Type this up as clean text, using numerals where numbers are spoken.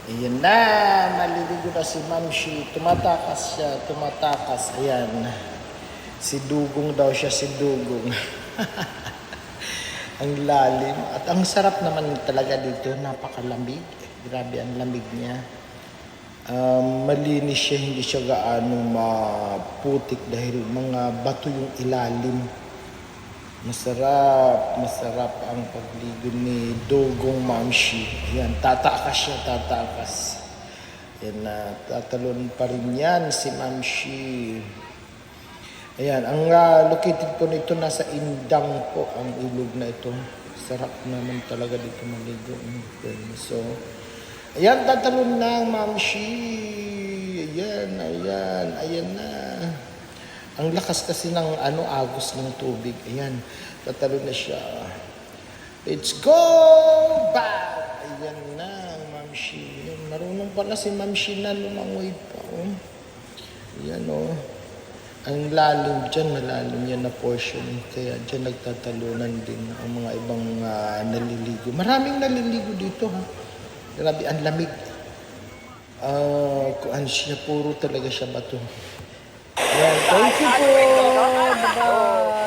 Ayan na, maliligo na si Mamshi. Tumatakas siya, tumatakas. Ayan. Si Dugong daw siya, si Dugong. Ang lalim. At ang sarap naman talaga dito, napakalamig. Grabe ang lamig niya. Malinis siya, hindi siya gaano maputik dahil mga bato yung ilalim. Masarap ang pagligo ni Dugong Mamshi. Ayan, tatakas siya, tatakas. Ayan na, tatalon pa rin yan si Mamshi. Ayan, ang located po nito nasa Indang po, ang ilog na ito. Sarap naman talaga dito maligo. So, ayan, tatalon na ang Mamshi. Ayan na. Ang lakas kasi ng agos ng tubig. Ayan, tatalon na siya. Let's go back! Ayan na, Mamshi. Marunong pala si Mamshi na lumangoy pa. Oh. Ayan oh. Ang lalim dyan, malalim yan na portion. Kaya dyan nagtatalunan din ang mga ibang naliligo. Maraming naliligo dito ha. Grabe, ang lamig. Kung siya, puro talaga siya bato. Ayan, thank you po. Bye-bye.